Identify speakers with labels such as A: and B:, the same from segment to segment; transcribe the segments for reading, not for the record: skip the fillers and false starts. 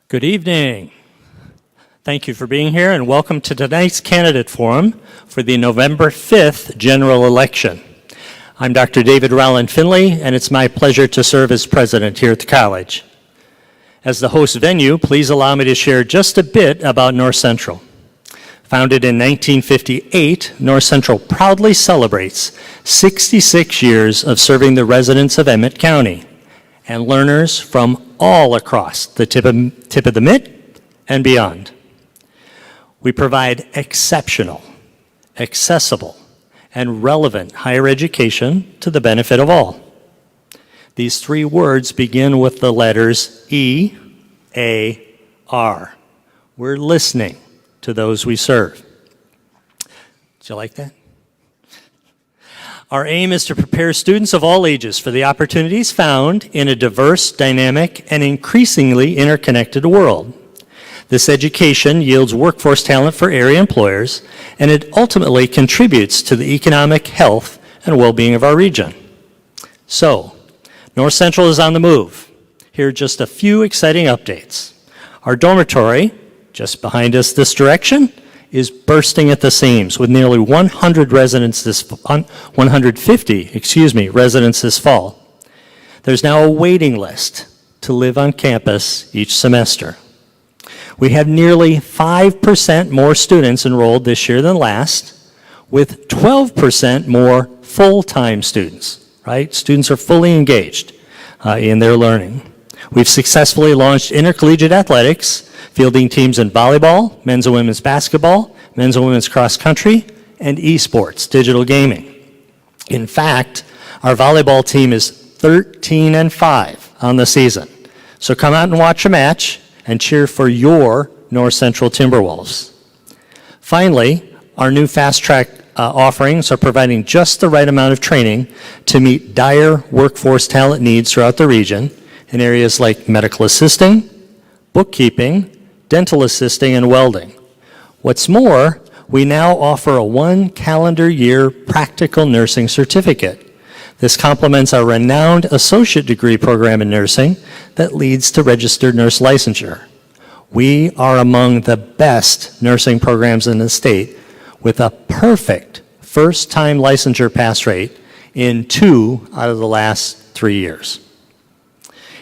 A: Good evening. Thank you for being here and welcome to tonight's candidate forum for the November 5th general election. I'm Dr. David Rowland Finley and it's my pleasure to serve as president here at the college. As the host venue, please allow me to share just a bit about North Central. Founded in 1958, North Central proudly celebrates 66 years of serving the residents of Emmet County and learners from all across the tip of the mitt and beyond. We provide exceptional, accessible, and relevant higher education to the benefit of all. These three words begin with the letters E-A-R. We're listening to those we serve. Did you like that? Our aim is to prepare students of all ages for the opportunities found in a diverse, dynamic, and increasingly interconnected world. This education yields workforce talent for area employers, and it ultimately contributes to the economic health and well-being of our region. So, North Central is on the move. Here are just a few exciting updates. Our dormitory, just behind us this direction, is bursting at the seams with nearly 150 residents this fall. There's now a waiting list to live on campus each semester. We have nearly 5% more students enrolled this year than last, with 12% more full-time students, right? Students are fully engaged in their learning. We've successfully launched intercollegiate athletics, fielding teams in volleyball, men's and women's basketball, men's and women's cross country, and esports, digital gaming. In fact, our volleyball team is 13-5 on the season. So come out and watch a match and cheer for your North Central Timberwolves. Finally, our new fast track offerings are providing just the right amount of training to meet dire workforce talent needs throughout the region in areas like medical assisting, bookkeeping, dental assisting, and welding. What's more, we now offer a 1 calendar year practical nursing certificate. This complements our renowned associate degree program in nursing that leads to registered nurse licensure. We are among the best nursing programs in the state with a perfect first-time licensure pass rate in 2 out of the last 3 years.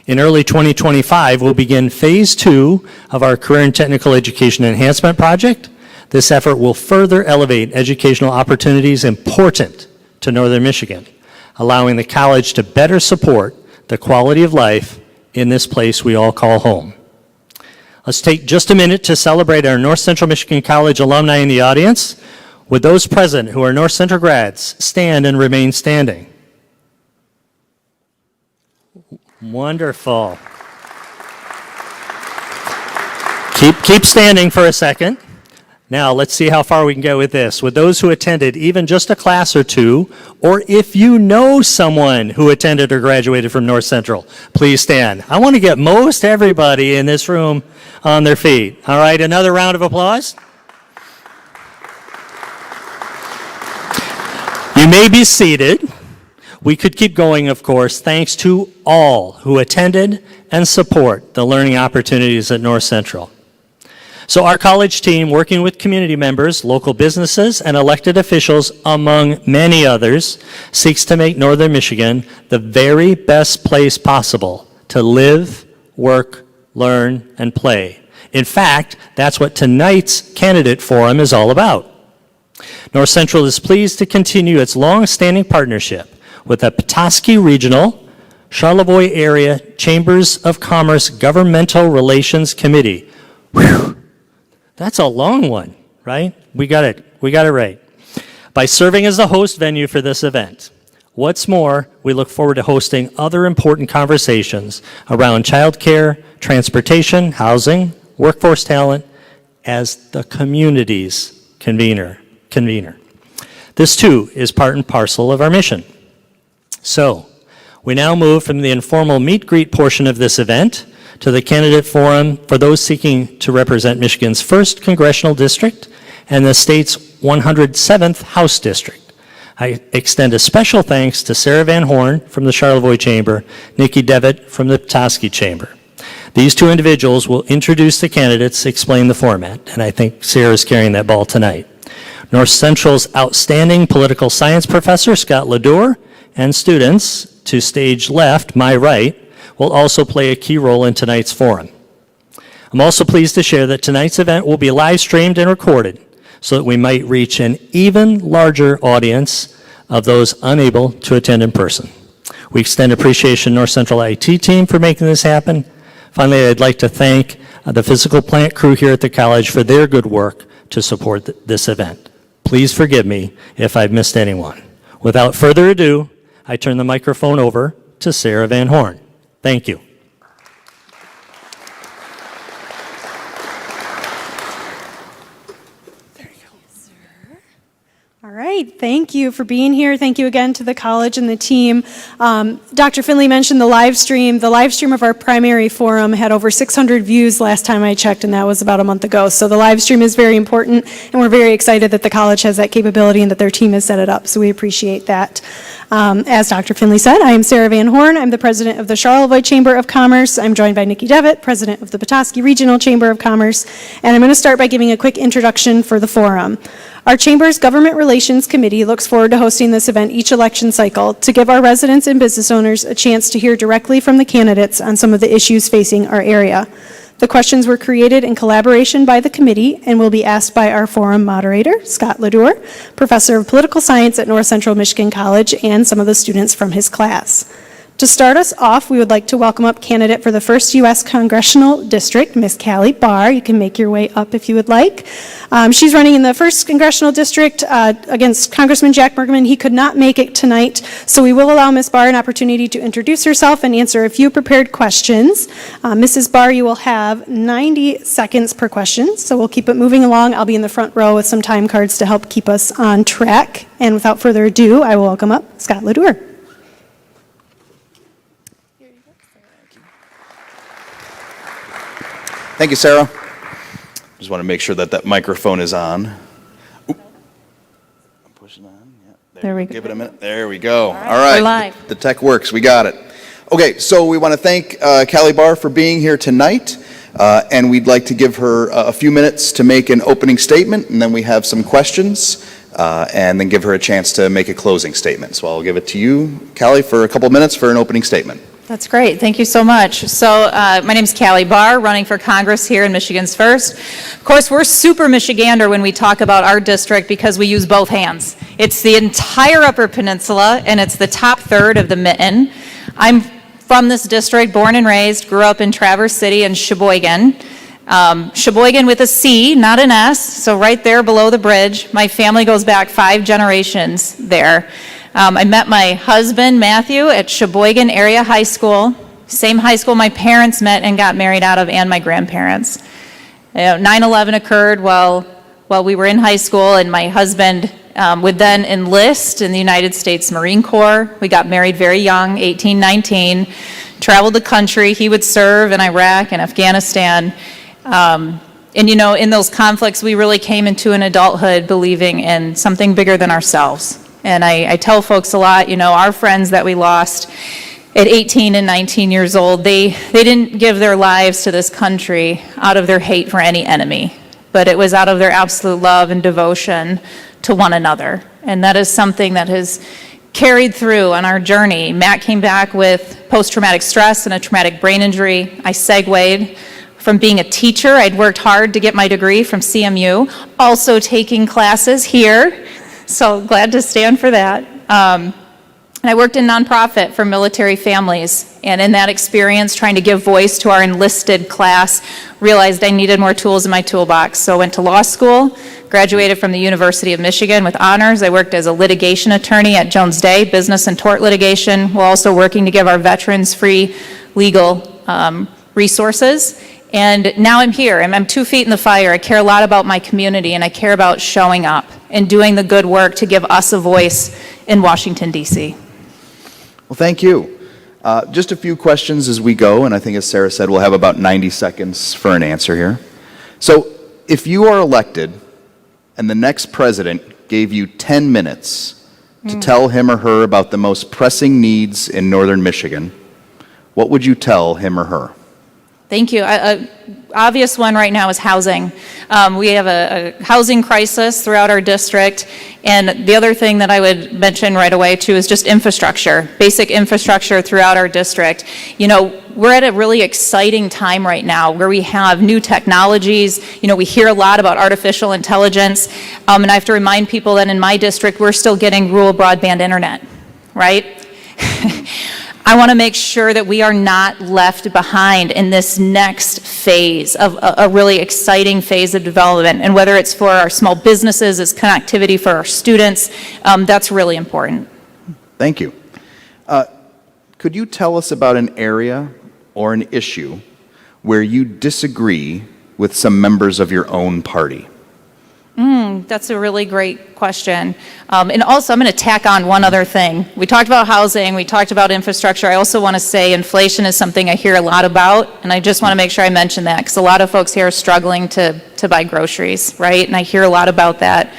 A: In early 2025, we'll begin phase 2 of our Career and Technical Education Enhancement Project. This effort will further elevate educational opportunities important to Northern Michigan, allowing the college to better support the quality of life in this place we all call home. Let's take just a minute to celebrate our North Central Michigan College alumni in the audience. Would those present who are North Central grads stand and remain standing? Wonderful. Keep standing for a second. Now, let's see how far we can go with this. With those who attended even just a class or two, or if you know someone who attended or graduated from North Central, please stand. I want to get most everybody in this room on their feet. All right, another round of applause. You may be seated. We could keep going, of course, thanks to all who attended and support the learning opportunities at North Central. So our college team, working with community members, local businesses, and elected officials, among many others, seeks to make Northern Michigan the very best place possible to live, work, learn, and play. In fact, that's what tonight's candidate forum is all about. North Central is pleased to continue its long-standing partnership with the Petoskey Regional, Charlevoix Area Chambers of Commerce Governmental Relations Committee. Whew, that's a long one, right? We got it right. By serving as the host venue for this event. What's more, we look forward to hosting other important conversations around childcare, transportation, housing, workforce talent as the community's convener. This too is part and parcel of our mission. So, we now move from the informal meet-greet portion of this event to the candidate forum for those seeking to represent Michigan's 1st Congressional District and the state's 107th House District. I extend a special thanks to Sarah Van Horn from the Charlevoix Chamber, Nikki Devitt from the Petoskey Chamber. These two individuals will introduce the candidates, explain the format, and I think Sarah's carrying that ball tonight. North Central's outstanding political science professor, Scott LaDour, and students to stage left, my right, will also play a key role in tonight's forum. I'm also pleased to share that tonight's event will be live streamed and recorded so that we might reach an even larger audience of those unable to attend in person. We extend appreciation to North Central IT team for making this happen. Finally, I'd like to thank the physical plant crew here at the college for their good work to support this event. Please forgive me if I've missed anyone. Without further ado, I turn the microphone over to Sarah Van Horn. Thank you.
B: All right, thank you for being here. Thank you again to the college and the team. Dr. Finley mentioned the live stream. The live stream of our primary forum had over 600 views last time I checked, and that was about a month ago. So the live stream is very important, and we're very excited that the college has that capability and that their team has set it up. So we appreciate that. As Dr. Finley said, I am Sarah Van Horn. I'm the president of the Charlevoix Chamber of Commerce. I'm joined by Nikki Devitt, president of the Petoskey Regional Chamber of Commerce. And I'm going to start by giving a quick introduction for the forum. Our Chamber's Government Relations Committee looks forward to hosting this event each election cycle to give our residents and business owners a chance to hear directly from the candidates on some of the issues facing our area. The questions were created in collaboration by the committee and will be asked by our forum moderator, Scott LaDour, professor of political science at North Central Michigan College, and some of the students from his class. To start us off, we would like to welcome up candidate for the 1st U.S. Congressional District, Ms. Callie Barr. You can make your way up if you would like. She's running in the 1st Congressional District against Congressman Jack Bergman. He could not make it tonight, so we will allow Ms. Barr an opportunity to introduce herself and answer a few prepared questions. Mrs. Barr, you will have 90 seconds per question, so we'll keep it moving along. I'll be in the front row with some time cards to help keep us on track. And without further ado, I will welcome up Scott LaDour.
C: Thank you, Sarah. Just want to make sure that that microphone is on. Oop. I'm pushing on. Yeah.
B: There we go.
C: Give it a minute. There we go. All
B: We're live.
C: The tech works. We got it. Okay, so we want to thank Callie Barr for being here tonight, and we'd like to give her a few minutes to make an opening statement, and then we have some questions, and then give her a chance to make a closing statement. So I'll give it to you, Callie, for a couple minutes for an opening statement.
D: That's great. Thank you so much. So my name is Callie Barr, running for Congress here in Michigan's 1st. Of course, we're super Michigander when we talk about our district because we use both hands. It's the entire Upper Peninsula, and it's the top third of the Mitten. I'm from this district, born and raised, grew up in Traverse City and Sheboygan. Sheboygan with a C, not an S, so right there below the bridge. My family goes back 5 generations there. I met my husband, Matthew, at Sheboygan Area High School, same high school my parents met and got married out of, and my grandparents. 9/11 occurred while we were in high school, and my husband would then enlist in the United States Marine Corps. We got married very young, 18, 19, traveled the country. He would serve in Iraq and Afghanistan. And you know, in those conflicts, we really came into an adulthood believing in something bigger than ourselves. And I tell folks a lot, you know, our friends that we lost at 18 and 19 years old, they didn't give their lives to this country out of their hate for any enemy, but it was out of their absolute love and devotion to one another. And that is something that has carried through on our journey. Matt came back with post-traumatic stress and a traumatic brain injury. I segued from being a teacher. I'd worked hard to get my degree from CMU, also taking classes here. So glad to stand for that. And I worked in nonprofit for military families, and in that experience, trying to give voice to our enlisted class, realized I needed more tools in my toolbox. So I went to law school, graduated from the University of Michigan with honors. I worked as a litigation attorney at Jones Day, business and tort litigation, while also working to give our veterans free legal resources. And now I'm here, and I'm 2 feet in the fire. I care a lot about my community, and I care about showing up and doing the good work to give us a voice in Washington, D.C.
C: Well, thank you. Just a few questions as we go, and I think as Sarah said, we'll have about 90 seconds for an answer here. So if you are elected and the next president gave you 10 minutes to tell him or her about the most pressing needs in northern Michigan, what would you tell him or her?
D: Thank you. Obvious one right now is housing. We have a housing crisis throughout our district, and the other thing that I would mention right away too is just infrastructure, basic infrastructure throughout our district. You know, we're at a really exciting time right now where we have new technologies. You know, we hear a lot about artificial intelligence, and I have to remind people that in my district, we're still getting rural broadband internet, right? I want to make sure that we are not left behind in this next phase of a really exciting phase of development. And whether it's for our small businesses, it's connectivity for our students, that's really important.
C: Thank you. Could you tell us about an area or an issue where you disagree with some members of your own party?
D: That's a really great question. And also, I'm going to tack on one other thing. We talked about housing, we talked about infrastructure. I also want to say inflation is something I hear a lot about, and I just want to make sure I mention that, because a lot of folks here are struggling to buy groceries, right? And I hear a lot about that.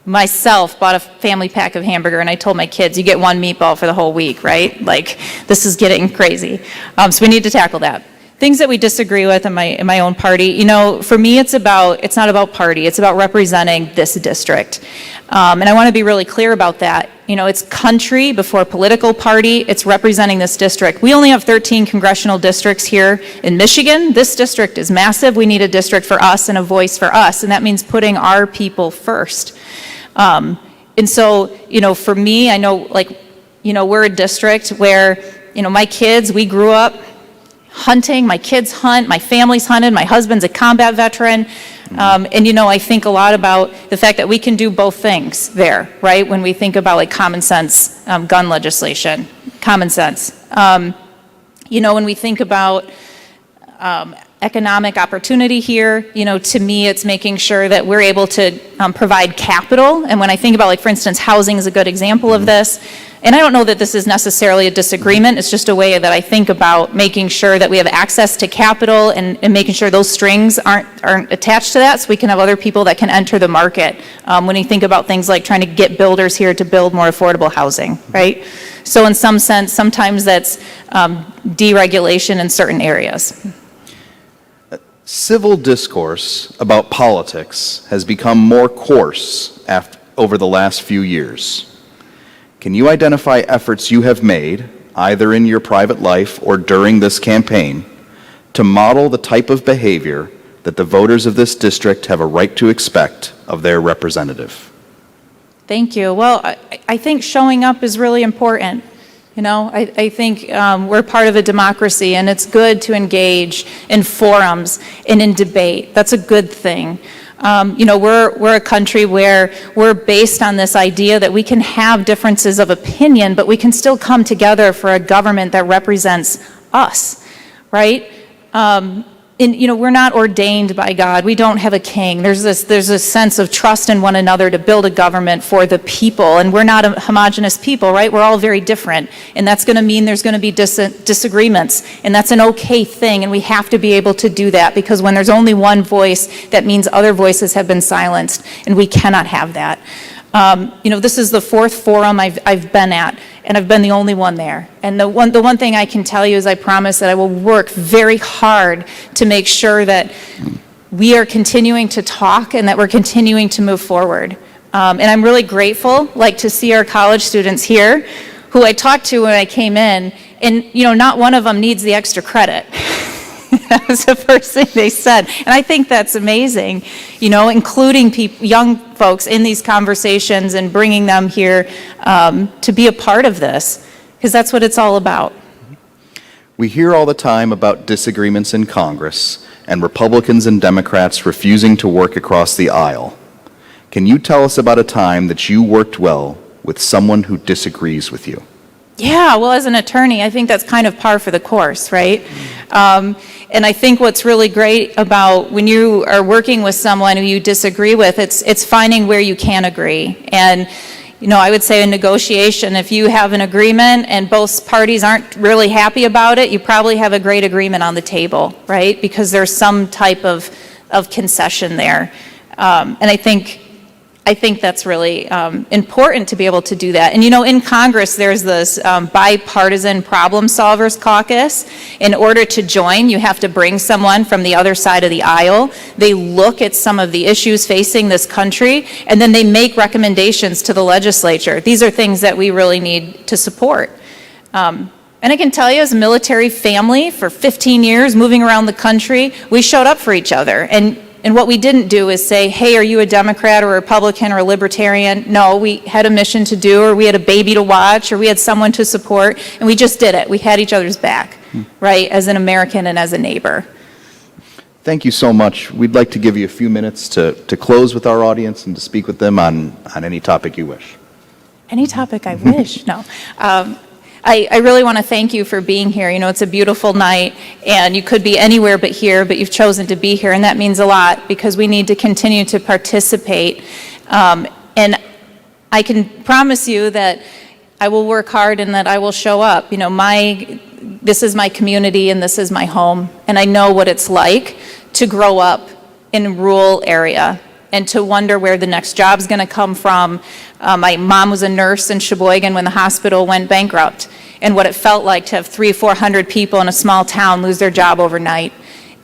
D: Myself bought a family pack of hamburger, and I told my kids, you get one meatball for the whole week, right? Like, this is getting crazy. So we need to tackle that. Things that we disagree with in my own party, you know, for me it's not about party, it's about representing this district. And I want to be really clear about that. You know, it's country before political party, it's representing this district. We only have 13 congressional districts here in Michigan. This district is massive. We need a district for us and a voice for us, and that means putting our people first. And so, you know, for me, I know, like, you know, we're a district where, you know, my kids, we grew up hunting, my kids hunt, my family's hunted, my husband's a combat veteran, and you know, I think a lot about the fact that we can do both things there, right? When we think about like common sense gun legislation, common sense. You know, when we think about economic opportunity here, you know, to me it's making sure that we're able to provide capital, and when I think about, like, for instance, housing is a good example of this. And I don't know that this is necessarily a disagreement, it's just a way that I think about making sure that we have access to capital and making sure those strings aren't attached to that, so we can have other people that can enter the market. When you think about things like trying to get builders here to build more affordable housing, right? So in some sense, sometimes that's deregulation in certain areas.
C: Civil discourse about politics has become more coarse over the last few years. Can you identify efforts you have made, either in your private life or during this campaign, to model the type of behavior that the voters of this district have a right to expect of their representative?
D: Thank you. Well, I think showing up is really important. You know, I think we're part of a democracy, and it's good to engage in forums and in debate. That's a good thing. You know, we're a country where we're based on this idea that we can have differences of opinion, but we can still come together for a government that represents us, right? And, you know, we're not ordained by God. We don't have a king. There's a sense of trust in one another to build a government for the people, and we're not a homogenous people, right? We're all very different, and that's going to mean there's going to be disagreements, and that's an okay thing, and we have to be able to do that, because when there's only one voice, that means other voices have been silenced, and we cannot have that. You know, this is the fourth forum I've been at, and I've been the only one there. And the one thing I can tell you is I promise that I will work very hard to make sure that we are continuing to talk and that we're continuing to move forward. And I'm really grateful, like, to see our college students here, who I talked to when I came in, and, you know, not one of them needs the extra credit. That was the first thing they said. And I think that's amazing, you know, including young folks in these conversations and bringing them here to be a part of this, because that's what it's all about.
C: We hear all the time about disagreements in Congress and Republicans and Democrats refusing to work across the aisle. Can you tell us about a time that you worked well with someone who disagrees with you?
D: Yeah, well, as an attorney, I think that's kind of par for the course, right? And I think what's really great about when you are working with someone who you disagree with, it's finding where you can agree. And, you know, I would say in negotiation, if you have an agreement and both parties aren't really happy about it, you probably have a great agreement on the table, right? Because there's some type of concession there. And I think I think that's really important to be able to do that. And in Congress, there's this bipartisan problem solvers caucus. In order to join, you have to bring someone from the other side of the aisle. They look at some of the issues facing this country, and then they make recommendations to the legislature. These are things that we really need to support. And I can tell you, as a military family for 15 years, moving around the country, we showed up for each other. And what we didn't do is say, hey, are you a Democrat or a Republican or a Libertarian? No, we had a mission to do, or we had a baby to watch, or we had someone to support, and we just did it. We had each other's back, right, as an American and as a neighbor.
C: Thank you so much. We'd like to give you a few minutes to close with our audience and to speak with them on any topic you wish.
D: Any topic I wish, no. I really want to thank you for being here. It's a beautiful night, and you could be anywhere but here, but you've chosen to be here, and that means a lot because we need to continue to participate. And I can promise you that I will work hard and that I will show up. This is my community and this is my home, and I know what it's like to grow up in a rural area and to wonder where the next job's going to come from. My mom was a nurse in Sheboygan when the hospital went bankrupt, and what it felt like to have 300 or 400 people in a small town lose their job overnight,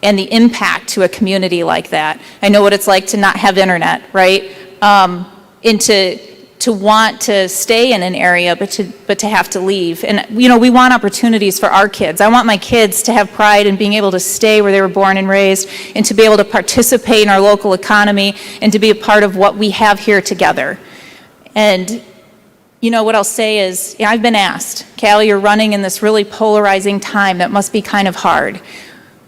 D: and the impact to a community like that. I know what it's like to not have internet, right? And to want to stay in an area, but to have to leave. And we want opportunities for our kids. I want my kids to have pride in being able to stay where they were born and raised, and to be able to participate in our local economy, and to be a part of what we have here together. And what I'll say is, I've been asked, Callie, you're running in this really polarizing time that must be kind of hard.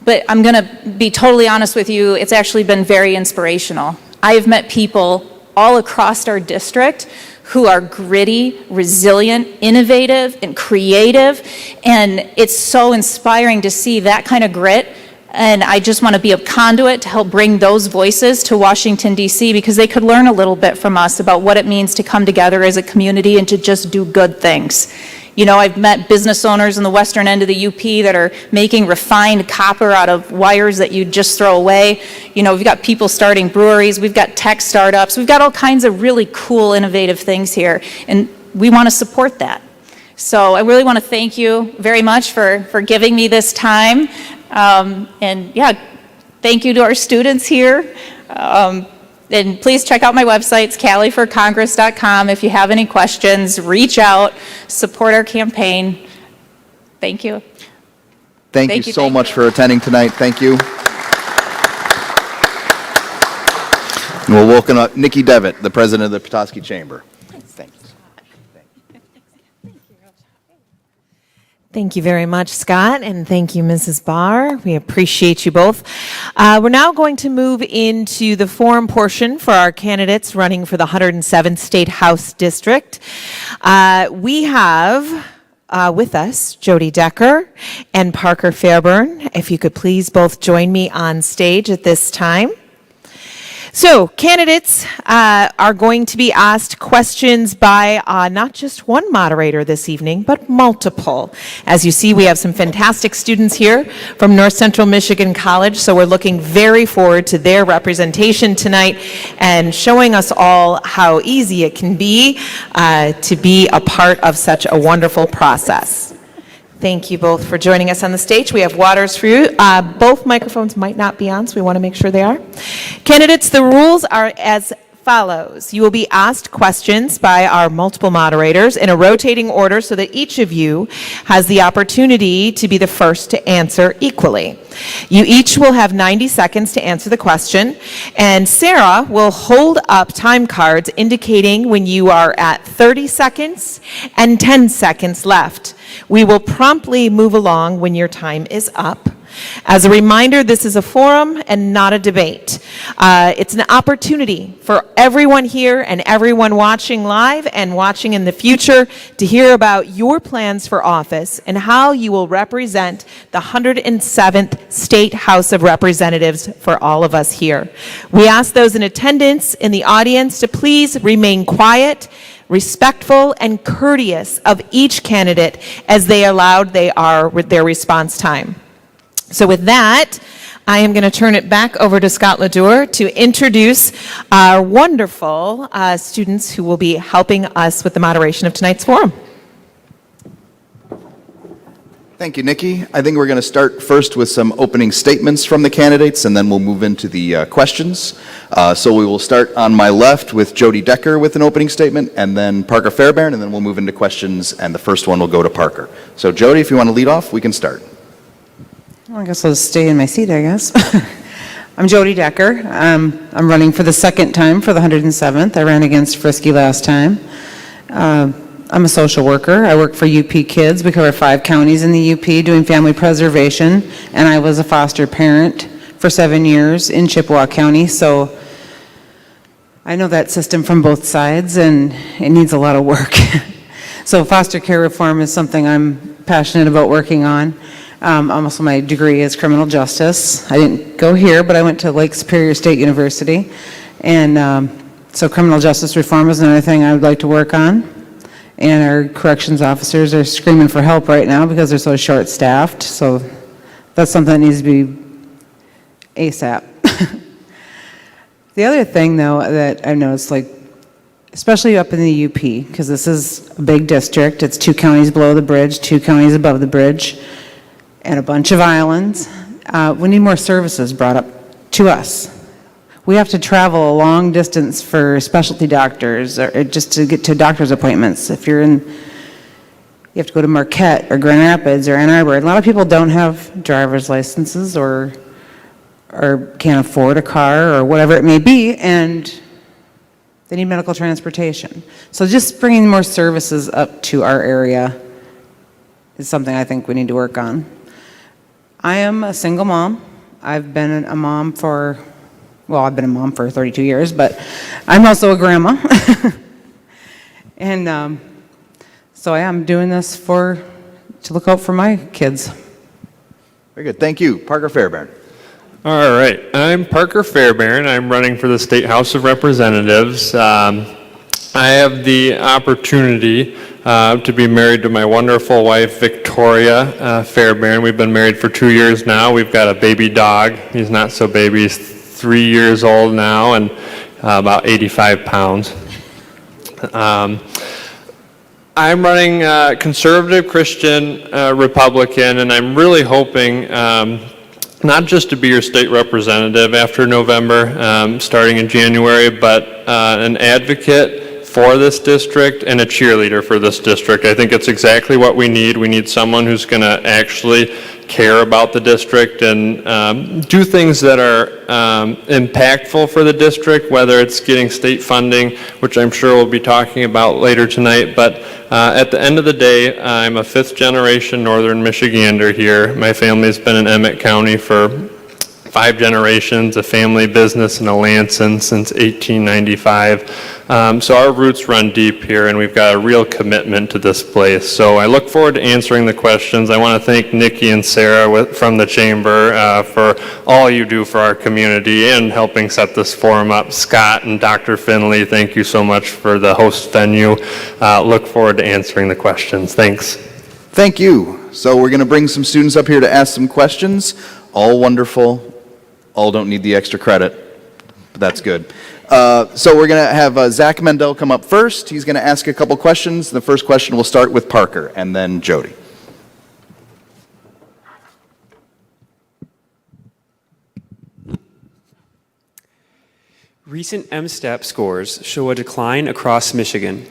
D: But I'm going to be totally honest with you, it's actually been very inspirational. I have met people all across our district who are gritty, resilient, innovative, and creative, and it's so inspiring to see that kind of grit. And I just want to be a conduit to help bring those voices to Washington, D.C., because they could learn a little bit from us about what it means to come together as a community and to just do good things. I've met business owners in the western end of the UP that are making refined copper out of wires that you just throw away. We've got people starting breweries, we've got tech startups, we've got all kinds of really cool, innovative things here, and we want to support that. So I really want to thank you very much for giving me this time. And thank you to our students here. And please check out my website, it's callieforcongress.com. If you have any questions, reach out, support our campaign. Thank you.
C: Thank you so much for attending tonight. Thank you. And we'll welcome up Nikki Devitt, the president of the Petoskey Chamber. Thanks.
E: Thank you very much, Scott, and thank you, Mrs. Barr. We appreciate you both. We're now going to move into the forum portion for our candidates running for the 107th State House District. We have with us Jodi Decker and Parker Fairbairn. If you could please both join me on stage at this time. So candidates are going to be asked questions by not just one moderator this evening, but multiple. As you see, we have some fantastic students here from North Central Michigan College, so we're looking very forward to their representation tonight and showing us all how easy it can be to be a part of such a wonderful process. Thank you both for joining us on the stage. We have waters for you. Both microphones might not be on, so we want to make sure they are. Candidates, the rules are as follows. You will be asked questions by our multiple moderators in a rotating order so that each of you has the opportunity to be the first to answer equally. You each will have 90 seconds to answer the question, and Sarah will hold up time cards indicating when you are at 30 seconds and 10 seconds left. We will promptly move along when your time is up. As a reminder, this is a forum and not a debate. It's an opportunity for everyone here and everyone watching live and watching in the future to hear about your plans for office and how you will represent the 107th State House of Representatives for all of us here. We ask those in attendance in the audience to please remain quiet, respectful, and courteous of each candidate as they are allowed their response time. So with that, I am going to turn it back over to Scott Ledour to introduce our wonderful students who will be helping us with the moderation of tonight's forum.
C: Thank you, Nikki. I think we're going to start first with some opening statements from the candidates, and then we'll move into the questions. So we will start on my left with Jodi Decker with an opening statement, and then Parker Fairbairn, and then we'll move into questions, and the first one will go to Parker. So Jodi, if you want to lead off, we can start.
F: Well, I guess I'll stay in my seat, I guess. I'm Jodi Decker. I'm running for the second time for the 107th. I ran against Frisky last time. I'm a social worker. I work for UP Kids. We cover 5 counties in the UP doing family preservation, and I was a foster parent for 7 years in Chippewa County, so I know that system from both sides, and it needs a lot of work. So foster care reform is something I'm passionate about working on. Also, my degree is criminal justice. I didn't go here, but I went to Lake Superior State University, and so criminal justice reform is another thing I would like to work on. And our corrections officers are screaming for help right now because they're so short-staffed. So that's something that needs to be ASAP. The other thing, though, that I've noticed, like, especially up in the UP, because this is a big district, it's 2 counties below the bridge, 2 counties above the bridge, and a bunch of islands. We need more services brought up to us. We have to travel a long distance for specialty doctors or just to get to doctor's appointments. If you're in, you have to go to Marquette or Grand Rapids or Ann Arbor. A lot of people don't have driver's licenses or can't afford a car or whatever it may be, and they need medical transportation. So just bringing more services up to our area is something I think we need to work on. I am a single mom. I've been a mom for, well, I've been a mom for 32 years, but I'm also a grandma. And so I am doing this to look out for my kids.
C: Very good. Thank you. Parker Fairbairn.
G: All right. I'm Parker Fairbairn. I'm running for the State House of Representatives. I have the opportunity to be married to my wonderful wife, Victoria Fairbairn. We've been married for 2 years now. We've got a baby dog. He's not so baby. He's 3 years old now and about 85 pounds. I'm running conservative Christian Republican, and I'm really hoping not just to be your state representative after November, starting in January, but an advocate for this district and a cheerleader for this district. I think it's exactly what we need. We need someone who's going to actually care about the district and do things that are impactful for the district, whether it's getting state funding, which I'm sure we'll be talking about later tonight. But at the end of the day, I'm a 5th generation Northern Michigander here. My family's been in Emmet County for 5 generations, a family business in Alanson since 1895. So our roots run deep here, and we've got a real commitment to this place. So I look forward to answering the questions. I want to thank Nikki and Sarah from the Chamber for all you do for our community and helping set this forum up. Scott and Dr. Finley, thank you so much for the host venue. Look forward to answering the questions. Thanks.
C: Thank you. So we're going to bring some students up here to ask some questions. All wonderful. All don't need the extra credit, but that's good. So we're going to have Zach Mendel come up first. He's going to ask a couple questions. The first question will start with Parker and then Jodi.
H: Recent MSTEP scores show a decline across Michigan.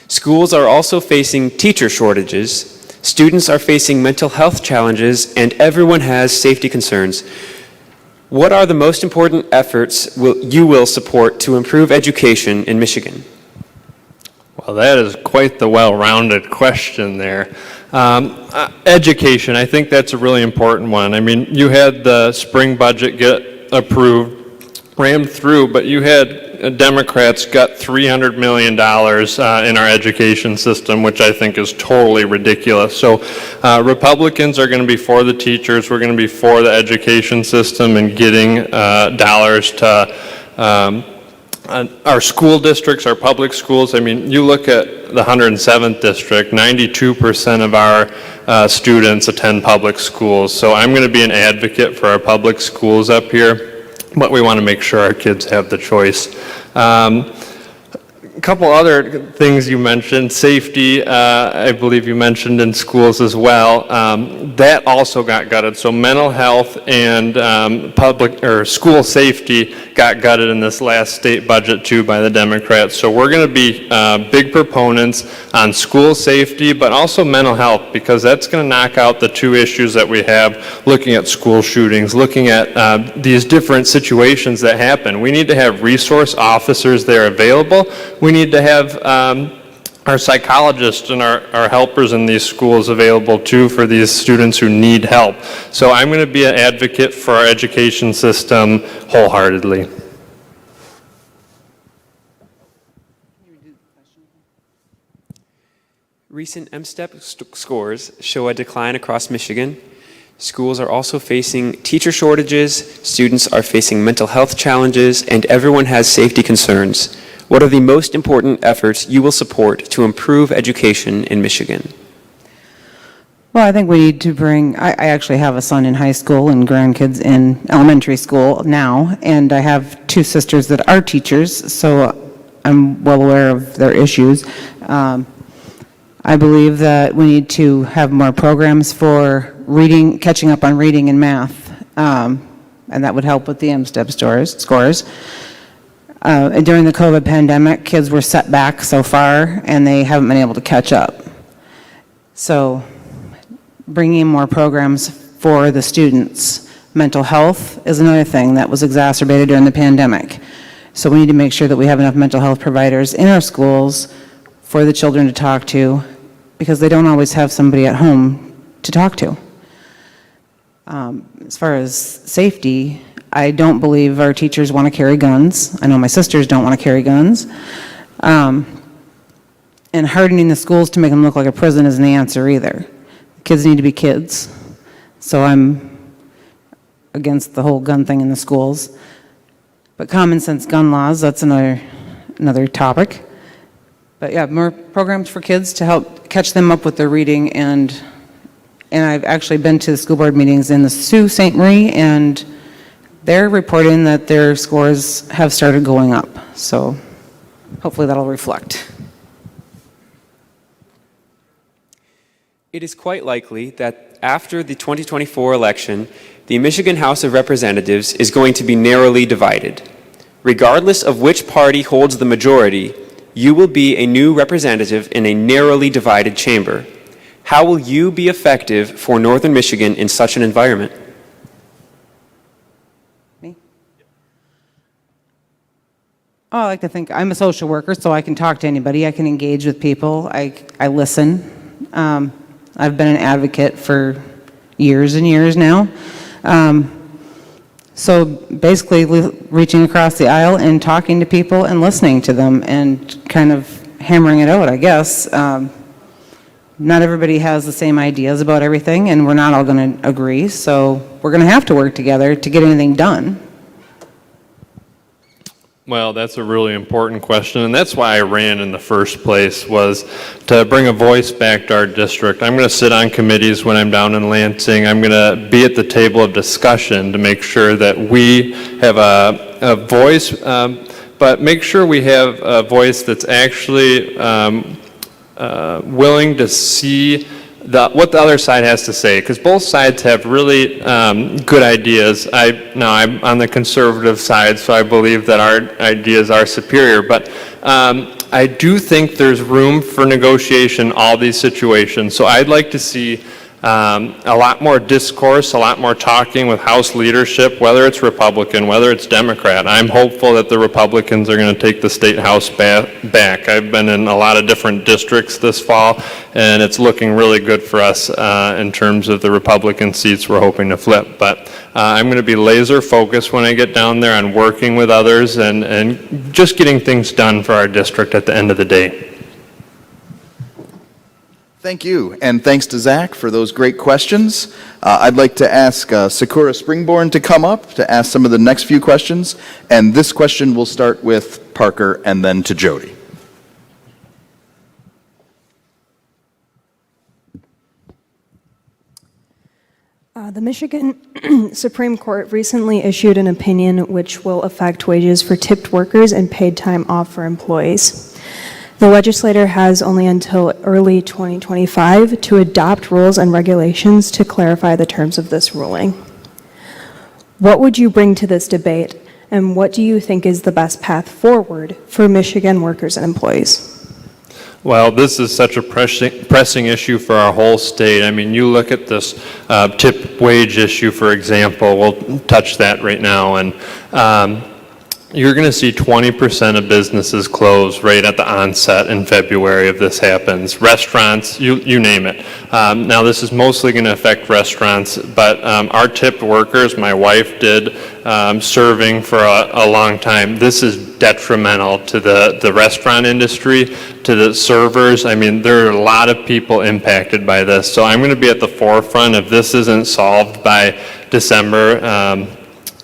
H: Schools are also facing teacher shortages, students are facing mental health challenges, and everyone has safety concerns. What are the most important efforts you will support to improve education in Michigan?
G: Well, that is quite the well-rounded question there. Education, I think that's a really important one. I mean, you had the spring budget get approved, rammed through, but you had Democrats got $300 million in our education system, which I think is totally ridiculous. So Republicans are going to be for the teachers. We're going to be for the education system and getting dollars to our school districts, our public schools. I mean, you look at the 107th district, 92% of our students attend public schools. So I'm going to be an advocate for our public schools up here, but we want to make sure our kids have the choice. A couple other things you mentioned, safety, I believe you mentioned in schools as well. That also got gutted. So mental health and public or school safety got gutted in this last state budget too by the Democrats. So we're going to be big proponents on school safety, but also mental health, because that's going to knock out the two issues that we have looking at school shootings, looking at these different situations that happen. We need to have resource officers there available. We need to have our psychologists and our helpers in these schools available too for these students who need help. So I'm going to be an advocate for our education system wholeheartedly.
H: Recent MSTEP scores show a decline across Michigan. Schools are also facing teacher shortages, students are facing mental health challenges, and everyone has safety concerns. What are the most important efforts you will support to improve education in Michigan?
F: Well, I think we need to bring, I actually have a son in high school and grandkids in elementary school now, and I have two sisters that are teachers, so I'm well aware of their issues. I believe that we need to have more programs for reading, catching up on reading and math, and that would help with the MSTEP scores. During the COVID pandemic, kids were set back so far, and they haven't been able to catch up. So bringing more programs for the students. Mental health is another thing that was exacerbated during the pandemic. So we need to make sure that we have enough mental health providers in our schools for the children to talk to, because they don't always have somebody at home to talk to. As far as safety, I don't believe our teachers want to carry guns. I know my sisters don't want to carry guns. And hardening the schools to make them look like a prison isn't the answer either. Kids need to be kids. So I'm against the whole gun thing in the schools. But common sense gun laws, that's another topic. But yeah, more programs for kids to help catch them up with their reading, and I've actually been to the school board meetings in the Sault Ste. Marie, and they're reporting that their scores have started going up. So hopefully that'll reflect.
H: It is quite likely that after the 2024 election, the Michigan House of Representatives is going to be narrowly divided. Regardless of which party holds the majority, you will be a new representative in a narrowly divided chamber. How will you be effective for Northern Michigan in such an environment?
F: Me? Oh, I like to think I'm a social worker, so I can talk to anybody. I can engage with people. I listen. I've been an advocate for years and years now. So basically reaching across the aisle and talking to people and listening to them and kind of hammering it out, I guess. Not everybody has the same ideas about everything, and we're not all going to agree, so we're going to have to work together to get anything done.
G: Well, that's a really important question, and that's why I ran in the first place, was to bring a voice back to our district. I'm going to sit on committees when I'm down in Lansing. I'm going to be at the table of discussion to make sure that we have a voice, but make sure we have a voice that's actually willing to see what the other side has to say, because both sides have really good ideas. I'm on the conservative side, so I believe that our ideas are superior, but I do think there's room for negotiation in all these situations. So I'd like to see a lot more discourse, a lot more talking with House leadership, whether it's Republican, whether it's Democrat. I'm hopeful that the Republicans are going to take the State House back. I've been in a lot of different districts this fall, and it's looking really good for us in terms of the Republican seats we're hoping to flip. But I'm going to be laser focused when I get down there on working with others and just getting things done for our district at the end of the day.
C: Thank you, and thanks to Zach for those great questions. I'd like to ask Sakura Springborn to come up to ask some of the next few questions, and this question will start with Parker, and then to Jodi.
I: The Michigan Supreme Court recently issued an opinion which will affect wages for tipped workers and paid time off for employees. The legislator has only until early 2025 to adopt rules and regulations to clarify the terms of this ruling. What would you bring to this debate, and what do you think is the best path forward for Michigan workers and employees?
G: Well, this is such a pressing issue for our whole state. I mean, you look at this tip wage issue, for example. We'll touch that right now. And you're going to see 20% of businesses close right at the onset in February if this happens. Restaurants, you name it. Now, this is mostly going to affect restaurants, but our tipped workers, my wife did serving for a long time. This is detrimental to the restaurant industry, to the servers. I mean, there are a lot of people impacted by this. So I'm going to be at the forefront if this isn't solved by December.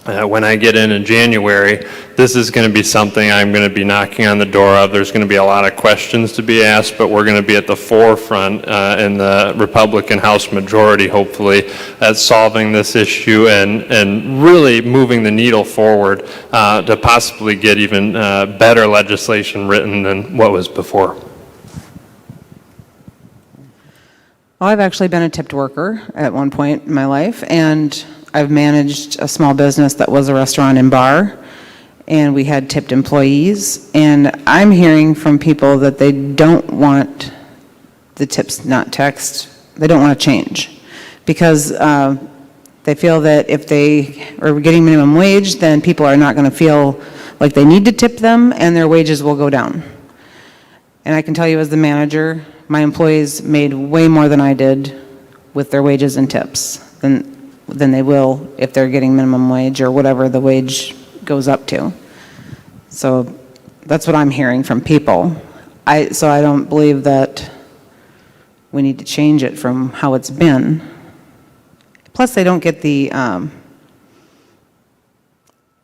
G: When I get in January, this is going to be something I'm going to be knocking on the door of. There's going to be a lot of questions to be asked, but we're going to be at the forefront in the Republican House majority, hopefully, at solving this issue and really moving the needle forward to possibly get even better legislation written than what was before.
F: Well, I've actually been a tipped worker at one point in my life, and I've managed a small business that was a restaurant and bar, and we had tipped employees, and I'm hearing from people that they don't want the tips not taxed. They don't want to change because they feel that if they are getting minimum wage, then people are not going to feel like they need to tip them, and their wages will go down. And I can tell you as the manager, my employees made way more than I did with their wages and tips than they will if they're getting minimum wage or whatever the wage goes up to. So that's what I'm hearing from people. So I don't believe that we need to change it from how it's been. Plus, they don't get the,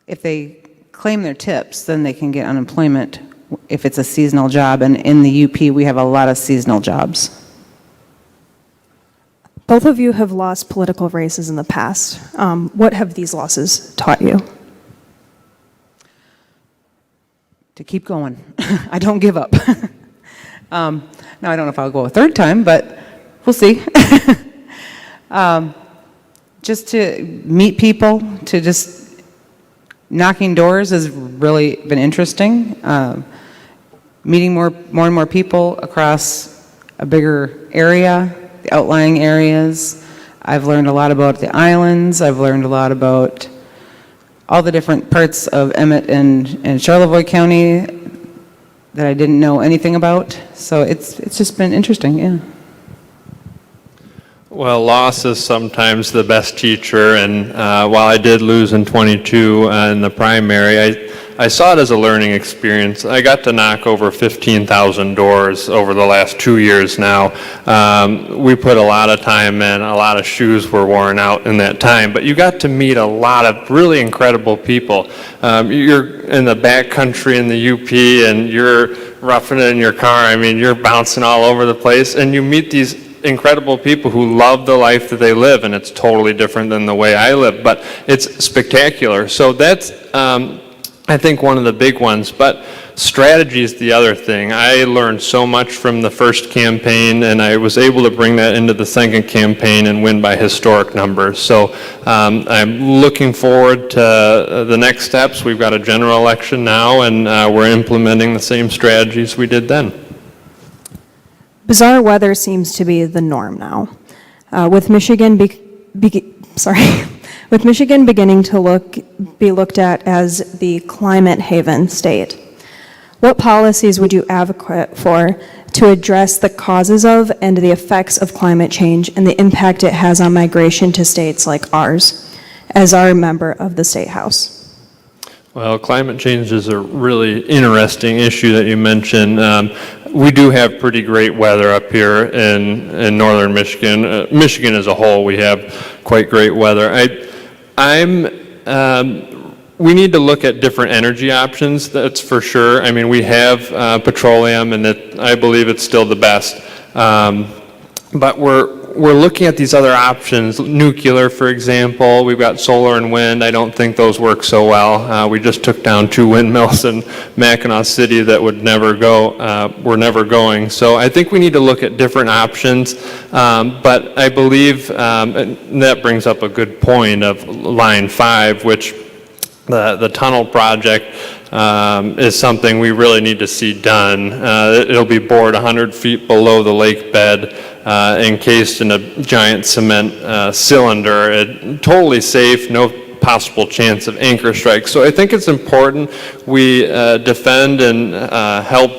F: if they claim their tips, then they can get unemployment if it's a seasonal job. And in the UP, we have a lot of seasonal jobs.
I: Both of you have lost political races in the past. What have these losses taught you?
F: To keep going. I don't give up. Now, I don't know if I'll go a third time, but we'll see. Just to meet people, to just knocking doors has really been interesting. Meeting more and more people across a bigger area, the outlying areas. I've learned a lot about the islands. I've learned a lot about all the different parts of Emmet and Charlevoix County that I didn't know anything about. So it's just been interesting, yeah.
G: Well, loss is sometimes the best teacher, and while I did lose in 22 in the primary, I saw it as a learning experience. I got to knock over 15,000 doors over the last 2 years now. We put a lot of time in, a lot of shoes were worn out in that time, but you got to meet a lot of really incredible people. You're in the back country in the UP and you're roughing it in your car. I mean, you're bouncing all over the place, and you meet these incredible people who love the life that they live, and it's totally different than the way I live, but it's spectacular. So that's I think one of the big ones, but strategy is the other thing. I learned so much from the first campaign, and I was able to bring that into the second campaign and win by historic numbers. So I'm looking forward to the next steps. We've got a general election now, and we're implementing the same strategies we did then.
I: Bizarre weather seems to be the norm now. With Michigan with Michigan beginning to be looked at as the climate haven state, what policies would you advocate for to address the causes of and the effects of climate change and the impact it has on migration to states like ours, as our member of the State House?
G: Well, climate change is a really interesting issue that you mentioned. We do have pretty great weather up here in northern Michigan. Michigan as a whole, we have quite great weather. I'm we need to look at different energy options, that's for sure. I mean, we have petroleum, and I believe it's still the best. But we're looking at these other options, nuclear, for example. We've got solar and wind. I don't think those work so well. We just took down 2 windmills in Mackinac City that would never go, were never going. So I think we need to look at different options. But I believe, and that brings up a good point of Line 5, which the tunnel project is something we really need to see done. It'll be bored 100 feet below the lake bed, encased in a giant cement cylinder. Totally safe, no possible chance of anchor strike. So I think it's important we defend and help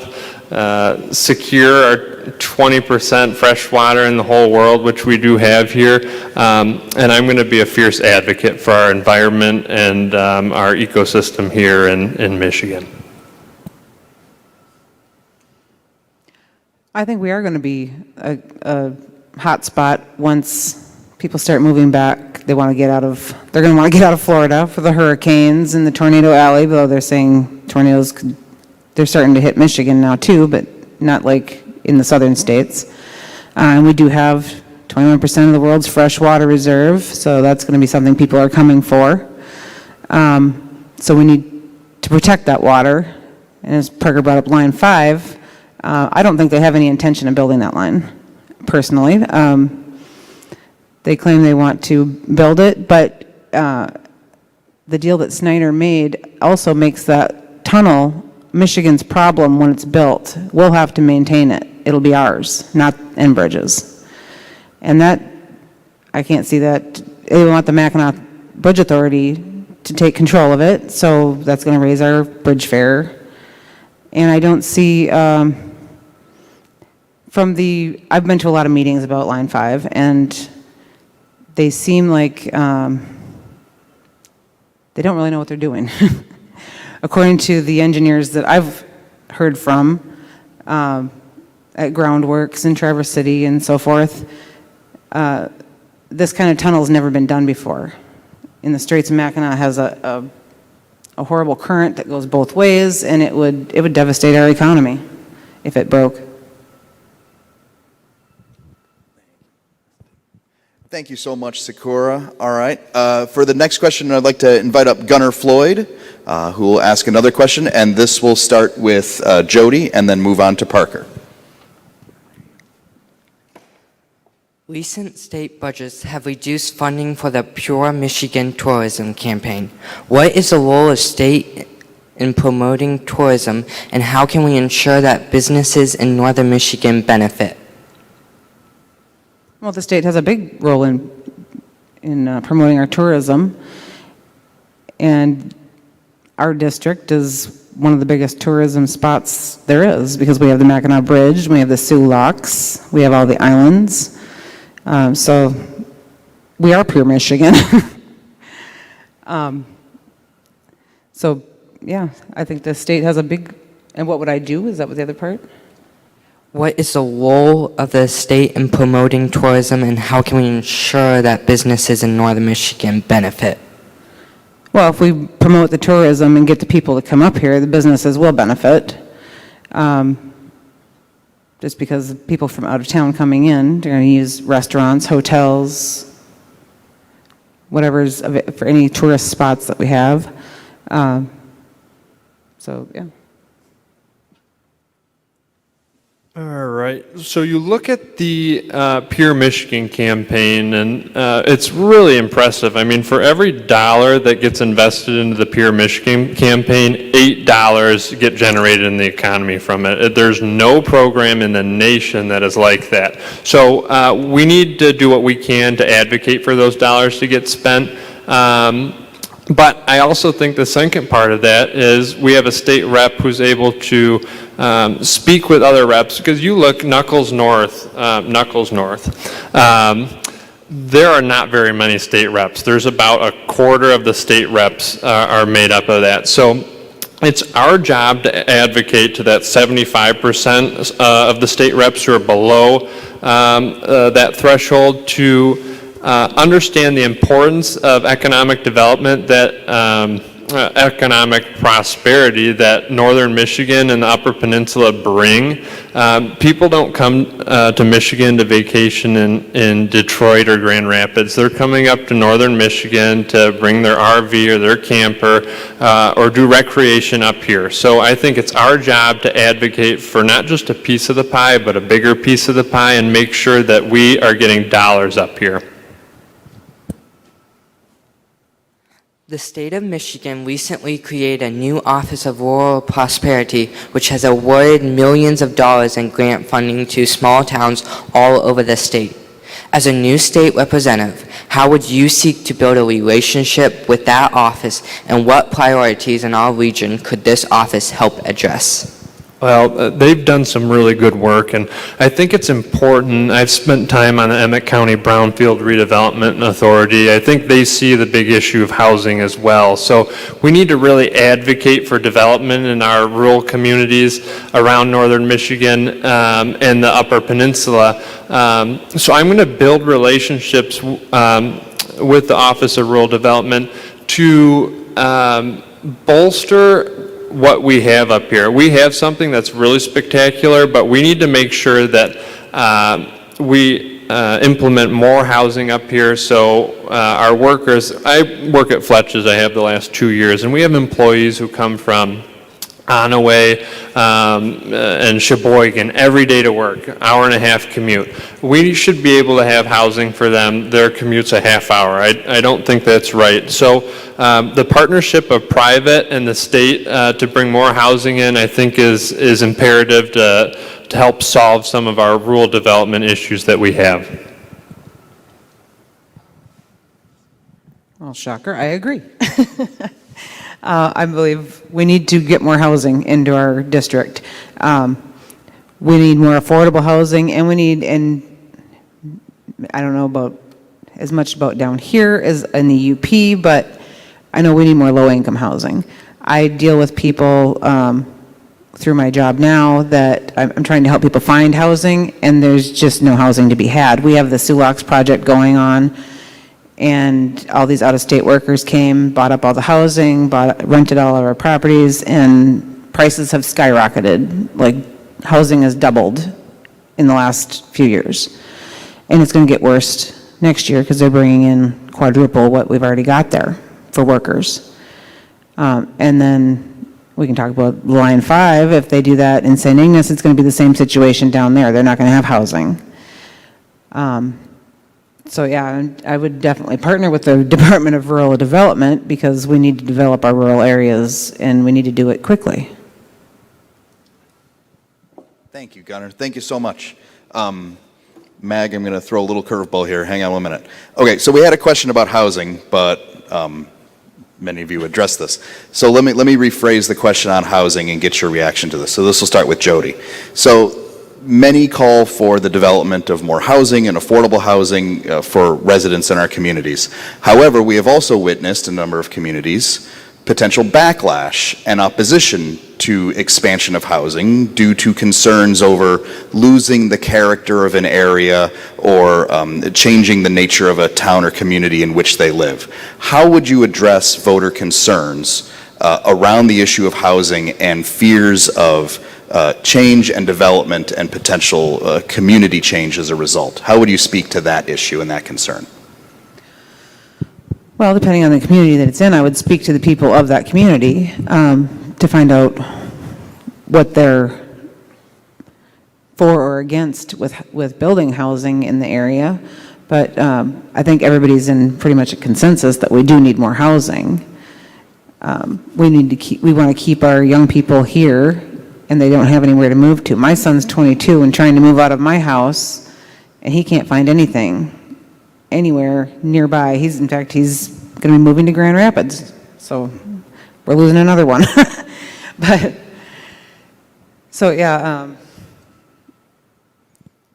G: secure our 20% fresh water in the whole world, which we do have here. And I'm going to be a fierce advocate for our environment and our ecosystem here in Michigan.
F: I think we are going to be a hot spot once people start moving back. They're going to want to get out of Florida for the hurricanes and the tornado alley, though they're saying tornadoes they're starting to hit Michigan now too, but not like in the southern states. And we do have 21% of the world's freshwater reserve, so that's going to be something people are coming for. So we need to protect that water. And as Parker brought up Line 5, I don't think they have any intention of building that line, personally. They claim they want to build it, but the deal that Snyder made also makes that tunnel Michigan's problem when it's built. We'll have to maintain it. It'll be ours, not Enbridge's. And that, I can't see that. They want the Mackinac Bridge Authority to take control of it, so that's going to raise our bridge fare. And I don't see, I've been to a lot of meetings about Line 5, and they seem like they don't really know what they're doing. According to the engineers that I've heard from at Groundworks in Traverse City and so forth, this kind of tunnel has never been done before. In the Straits of Mackinac has a horrible current that goes both ways, and it would devastate our economy if it broke.
C: Thank you so much, Sakura. All right. For the next question, I'd like to invite up Gunnar Floyd, who will ask another question, and this will start with Jodi and then move on to Parker.
J: Recent state budgets have reduced funding for the Pure Michigan Tourism Campaign. What is the role of state in promoting tourism, and how can we ensure that businesses in northern Michigan benefit?
F: Well, the state has a big role in promoting our tourism, and our district is one of the biggest tourism spots there is because we have the Mackinac Bridge, we have the Sioux Locks, we have all the islands. So we are pure Michigan. So yeah, I think the state has a big, and what would I do? Is that what the other part?
J: What is the role of the state in promoting tourism, and how can we ensure that businesses in northern Michigan benefit?
F: Well, if we promote the tourism and get the people to come up here, the businesses will benefit. Just because people from out of town coming in, they're going to use restaurants, hotels, whatever's for any tourist spots that we have. So, yeah.
G: All right, so you look at the Pure Michigan campaign, and it's really impressive. I mean, for every dollar that gets invested into the Pure Michigan campaign, $8 get generated in the economy from it. There's no program in the nation that is like that. So we need to do what we can to advocate for those dollars to get spent. But I also think the second part of that is we have a state rep who's able to speak with other reps, because you look Knuckles North, there are not very many state reps. There's about a quarter of the state reps are made up of that. So it's our job to advocate to that 75% of the state reps who are below that threshold to understand the importance of economic development that economic prosperity that northern Michigan and the Upper Peninsula bring. People don't come to Michigan to vacation in Detroit or Grand Rapids. They're coming up to northern Michigan to bring their RV or their camper or do recreation up here. So I think it's our job to advocate for not just a piece of the pie, but a bigger piece of the pie, and make sure that we are getting dollars up here.
J: The state of Michigan recently created a new Office of Rural Prosperity, which has awarded millions of dollars in grant funding to small towns all over the state. As a new state representative, how would you seek to build a relationship with that office, and what priorities in our region could this office help address?
G: Well, they've done some really good work, and I think it's important. I've spent time on the Emmet County Brownfield Redevelopment Authority. I think they see the big issue of housing as well. So we need to really advocate for development in our rural communities around northern Michigan and the Upper Peninsula. So I'm going to build relationships with the Office of Rural Development to bolster what we have up here. We have something that's really spectacular, but we need to make sure that we implement more housing up here. So our workers, I work at Fletch's, I have the last 2 years, and we have employees who come from Onaway and Sheboygan every day to work, hour and a half commute. We should be able to have housing for them. Their commute's a half hour. I don't think that's right. So the partnership of private and the state to bring more housing in, I think is imperative to help solve some of our rural development issues that we have.
F: Well, shocker, I agree. I believe we need to get more housing into our district. We need more affordable housing, and we need, and I don't know about as much about down here as in the UP, but I know we need more low-income housing. I deal with people through my job now that I'm trying to help people find housing, and there's just no housing to be had. We have the Sulox project going on, and all these out-of-state workers came, bought up all the housing, rented all of our properties, and prices have skyrocketed. Like, housing has doubled in the last few years. And it's going to get worse next year because they're bringing in quadruple what we've already got there for workers. And then we can talk about Line 5. If they do that in St. Ignace, it's going to be the same situation down there. They're not going to have housing. So yeah, I would definitely partner with the Department of Rural Development because we need to develop our rural areas and we need to do it quickly.
C: Thank you, Gunnar. Thank you so much. Mag, I'm going to throw a little curveball here. Hang on 1 minute. Okay, so we had a question about housing, but many of you addressed this. So let me rephrase the question on housing and get your reaction to this. So this will start with Jodi. So many call for the development of more housing and affordable housing for residents in our communities. However, we have also witnessed in a number of communities potential backlash and opposition to expansion of housing due to concerns over losing the character of an area or changing the nature of a town or community in which they live. How would you address voter concerns around the issue of housing and fears of change and development and potential community change as a result? How would you speak to that issue and that concern?
F: Well, depending on the community that it's in, I would speak to the people of that community to find out what they're for or against with building housing in the area. But I think everybody's in pretty much a consensus that we do need more housing. We want to keep our young people here, and they don't have anywhere to move to. My son's 22 and trying to move out of my house, and he can't find anything anywhere nearby. He's going to be moving to Grand Rapids, so we're losing another one. But so yeah,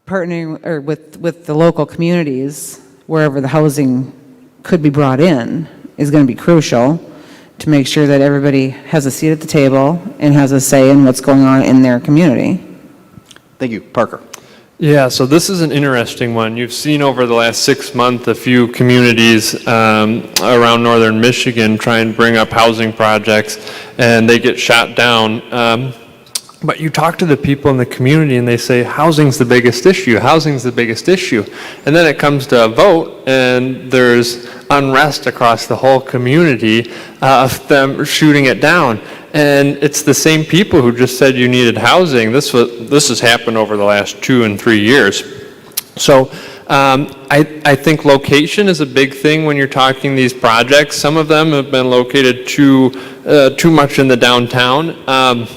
F: partnering or with the local communities wherever the housing could be brought in is going to be crucial to make sure that everybody has a seat at the table and has a say in what's going on in their community.
C: Thank you. Parker.
G: Yeah, so this is an interesting one. You've seen over the last 6 months a few communities around northern Michigan try and bring up housing projects, and they get shot down. But you talk to the people in the community and they say, housing's the biggest issue, housing's the biggest issue. And then it comes to a vote and there's unrest across the whole community of them shooting it down. And it's the same people who just said you needed housing. This has happened over the last 2 and 3 years. So I think location is a big thing when you're talking these projects. Some of them have been located too much in the downtown.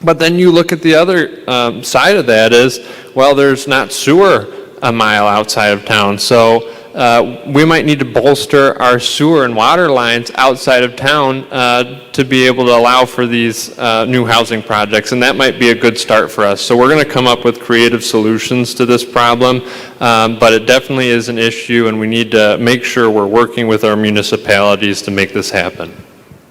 G: But then you look at the other side of that is, well, there's not sewer a mile outside of town. So we might need to bolster our sewer and water lines outside of town to be able to allow for these new housing projects. And that might be a good start for us. So we're going to come up with creative solutions to this problem. But it definitely is an issue, and we need to make sure we're working with our municipalities to make this happen.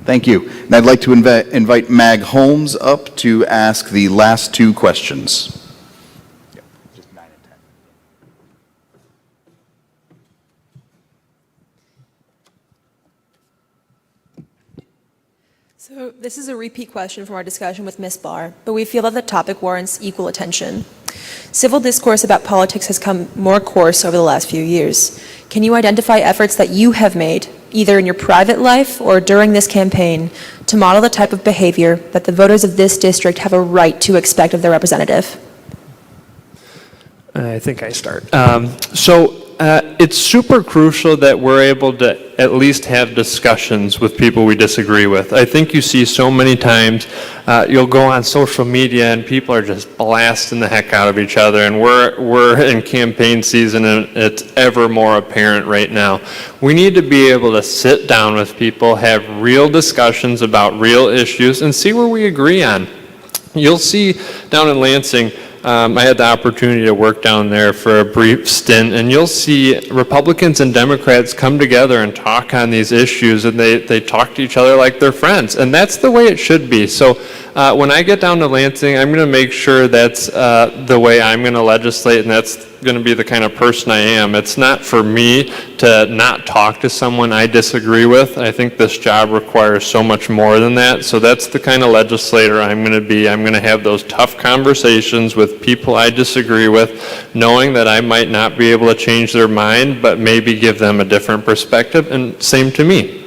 C: Thank you. And I'd like to invite Mag Holmes up to ask the last 2 questions.
K: So this is a repeat question from our discussion with Ms. Barr, but we feel that the topic warrants equal attention. Civil discourse about politics has come more coarse over the last few years. Can you identify efforts that you have made, either in your private life or during this campaign, to model the type of behavior that the voters of this district have a right to expect of their representative?
G: I think I start. It's super crucial that we're able to at least have discussions with people we disagree with. I think you see so many times you'll go on social media and people are just blasting the heck out of each other, and we're in campaign season and it's ever more apparent right now. We need to be able to sit down with people, have real discussions about real issues, and see where we agree on. You'll see down in Lansing, I had the opportunity to work down there for a brief stint, and you'll see Republicans and Democrats come together and talk on these issues, and they talk to each other like they're friends, and that's the way it should be. So when I get down to Lansing, I'm going to make sure that's the way I'm going to legislate, and that's going to be the kind of person I am. It's not for me to not talk to someone I disagree with. I think this job requires so much more than that. So that's the kind of legislator I'm going to be. I'm going to have those tough conversations with people I disagree with, knowing that I might not be able to change their mind, but maybe give them a different perspective, and same to me.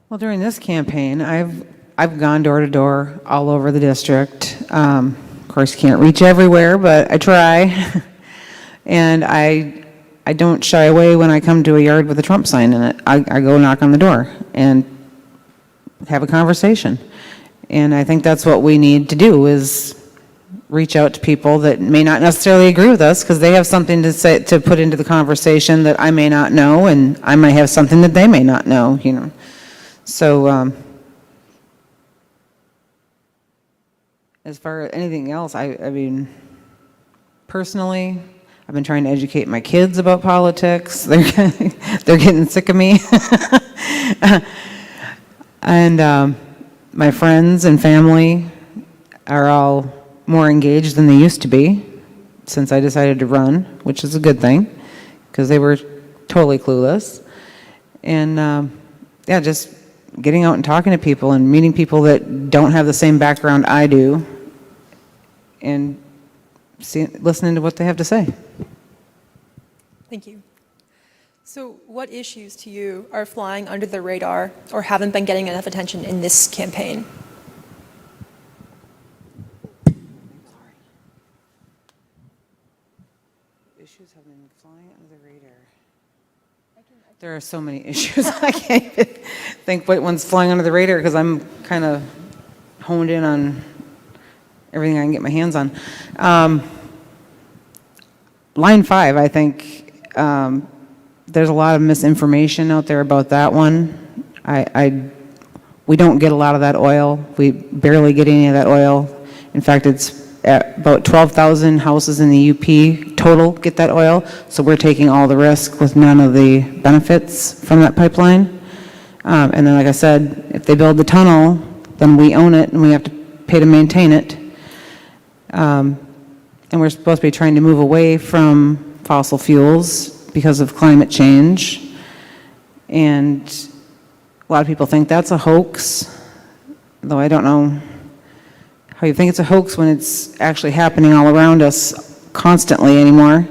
F: Well, during this campaign, I've gone door to door all over the district. Of course, can't reach everywhere, but I try. And I don't shy away when I come to a yard with a Trump sign in it. I go knock on the door and have a conversation. And I think that's what we need to do, is reach out to people that may not necessarily agree with us, because they have something to say, to put into the conversation that I may not know, and I might have something that they may not know, you know. So as far as anything else, I mean, personally, I've been trying to educate my kids about politics. They're getting sick of me. And my friends and family are all more engaged than they used to be since I decided to run, which is a good thing, because they were totally clueless. And yeah, just getting out and talking to people and meeting people that don't have the same background I do, and listening to what they have to say.
K: Thank you. So what issues to you are flying under the radar or haven't been getting enough attention in this campaign?
F: Issues have been flying under the radar. There are so many issues. I can't even think what one's flying under the radar, because I'm kind of honed in on everything I can get my hands on. Line 5, I think there's a lot of misinformation out there about that one. We don't get a lot of that oil. We barely get any of that oil. In fact, it's at about 12,000 houses in the UP total get that oil, so we're taking all the risk with none of the benefits from that pipeline. And then, like I said, if they build the tunnel, then we own it and we have to pay to maintain it. And we're supposed to be trying to move away from fossil fuels because of climate change. And a lot of people think that's a hoax, though I don't know how you think it's a hoax when it's actually happening all around us constantly anymore.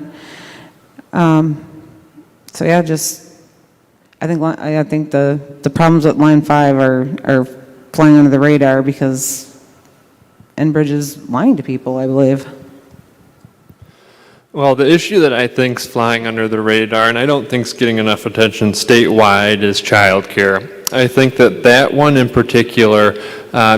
F: So yeah, I think the problems with Line 5 are flying under the radar because Enbridge is lying to people, I believe.
G: Well, the issue that I think is flying under the radar, and I don't think is getting enough attention statewide, is childcare. I think that one in particular,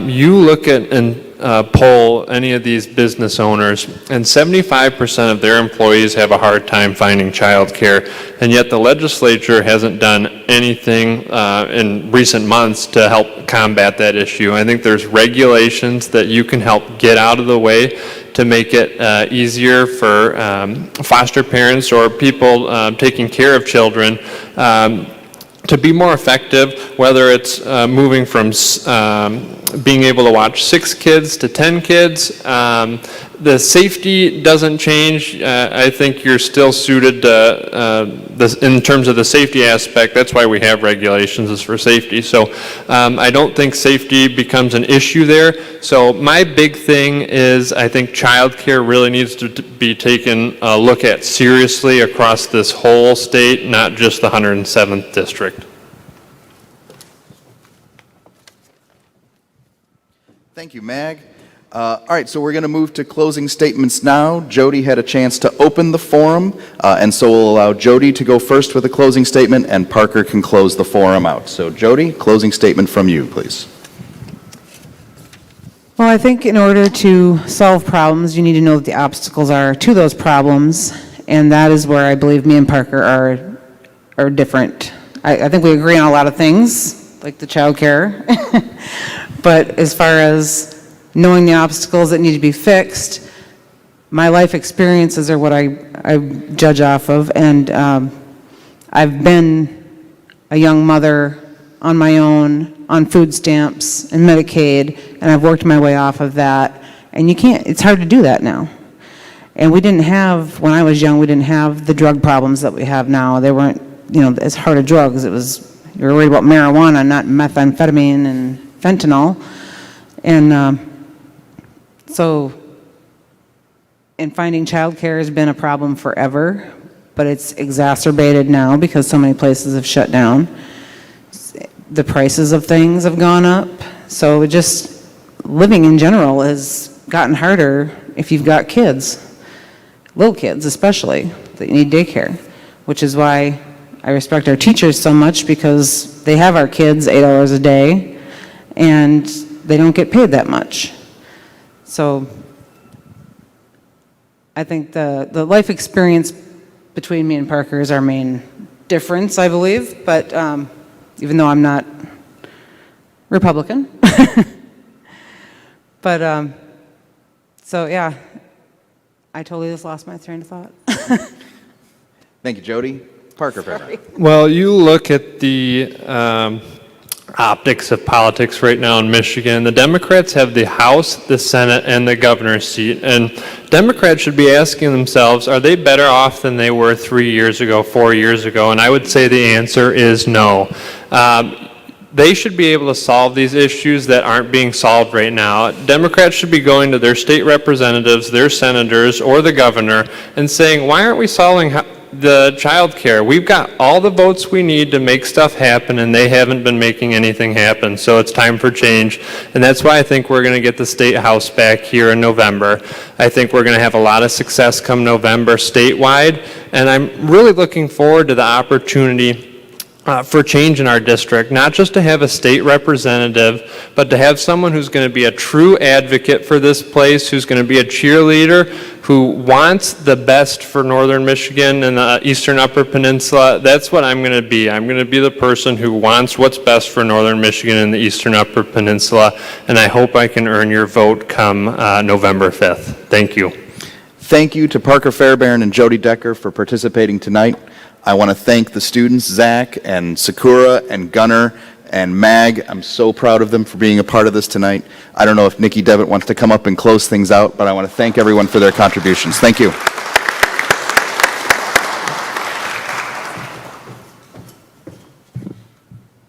G: you look at and poll any of these business owners, and 75% of their employees have a hard time finding childcare, and yet the legislature hasn't done anything in recent months to help combat that issue. I think there's regulations that you can help get out of the way to make it easier for foster parents or people taking care of children to be more effective, whether it's moving from being able to watch 6 kids to 10 kids. The safety doesn't change. I think you're still suited in terms of the safety aspect. That's why we have regulations, is for safety. So I don't think safety becomes an issue there. So my big thing is I think childcare really needs to be taken a look at seriously across this whole state, not just the 107th district.
C: Thank you, Mag. All right, so we're going to move to closing statements now. Jodi had a chance to open the forum, and so we'll allow Jodi to go first with a closing statement, and Parker can close the forum out. So, Jodi, closing statement from you, please.
F: Well, I think in order to solve problems, you need to know what the obstacles are to those problems, and that is where I believe me and Parker are different. I think we agree on a lot of things, like the child care, but as far as knowing the obstacles that need to be fixed, my life experiences are what I judge off of, and I've been a young mother on my own, on food stamps and Medicaid, and I've worked my way off of that, and it's hard to do that now. And we didn't have, when I was young, we didn't have the drug problems that we have now. They weren't, as hard of drugs. You were worried about marijuana, not methamphetamine and fentanyl. And and finding childcare has been a problem forever, but it's exacerbated now because so many places have shut down. The prices of things have gone up, so just living in general has gotten harder if you've got kids, little kids especially, that need daycare, which is why I respect our teachers so much, because they have our kids 8 hours a day and they don't get paid that much. So I think the life experience between me and Parker is our main difference, I believe, but even though I'm not Republican. But, so yeah, I totally just lost my train of thought.
C: Thank you, Jodi. Parker, Fairbairn.
G: Well, you look at the optics of politics right now in Michigan. The Democrats have the House, the Senate, and the governor's seat. And Democrats should be asking themselves, are they better off than they were 3 years ago, 4 years ago? And I would say the answer is no. They should be able to solve these issues that aren't being solved right now. Democrats should be going to their state representatives, their senators, or the governor and saying, why aren't we solving the child care? We've got all the votes we need to make stuff happen, and they haven't been making anything happen. So it's time for change. And that's why I think we're going to get the state house back here in November. I think we're going to have a lot of success come November statewide. And I'm really looking forward to the opportunity for change in our district, not just to have a state representative, but to have someone who's going to be a true advocate for this place, who's going to be a cheerleader, who wants the best for northern Michigan and the eastern upper peninsula. That's what I'm going to be. I'm going to be the person who wants what's best for northern Michigan and the eastern upper peninsula, and I hope I can earn your vote come November 5th. Thank you.
C: Thank you to Parker Fairbairn and Jodi Decker for participating tonight. I want to thank the students, Zach and Sakura and Gunnar and Mag. I'm so proud of them for being a part of this tonight. I don't know if Nikki Devitt wants to come up and close things out, but I want to thank everyone for their contributions. Thank you.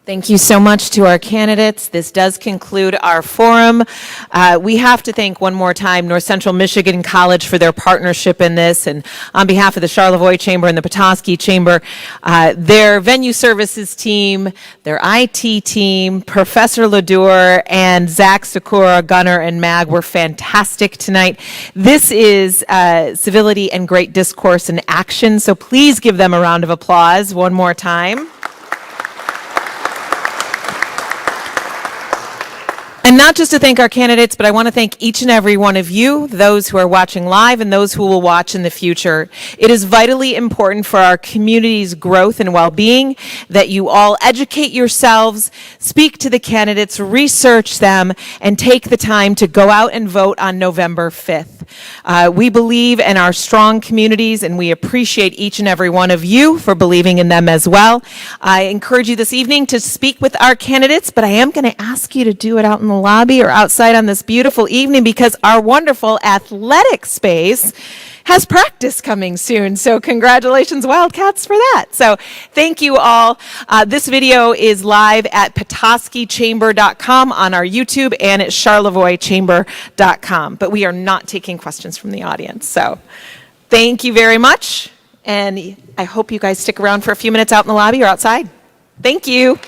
E: Thank you so much to our candidates. This does conclude our forum. We have to thank one more time North Central Michigan College for their partnership in this, and on behalf of the Charlevoix Chamber and the Petoskey Chamber, their venue services team, their IT team, Professor Ledour, and Zach Sakura, Gunner, and Mag were fantastic tonight. This is civility and great discourse in action, so please give them a round of applause one more time. And not just to thank our candidates, but I want to thank each and every one of you, those who are watching live and those who will watch in the future. It is vitally important for our community's growth and well-being that you all educate yourselves, speak to the candidates, research them, and take the time to go out and vote on November 5th. We believe in our strong communities, and we appreciate each and every one of you for believing in them as well. I encourage you this evening to speak with our candidates, but I am going to ask you to do it out in the lobby or outside on this beautiful evening because our wonderful athletic space has practice coming soon. So congratulations, Wildcats, for that. So thank you all. This video is live at PetoskeyChamber.com on our YouTube and at CharlevoixChamber.com. But we are not taking questions from the audience. So thank you very much. And I hope you guys stick around for a few minutes out in the lobby or outside. Thank you.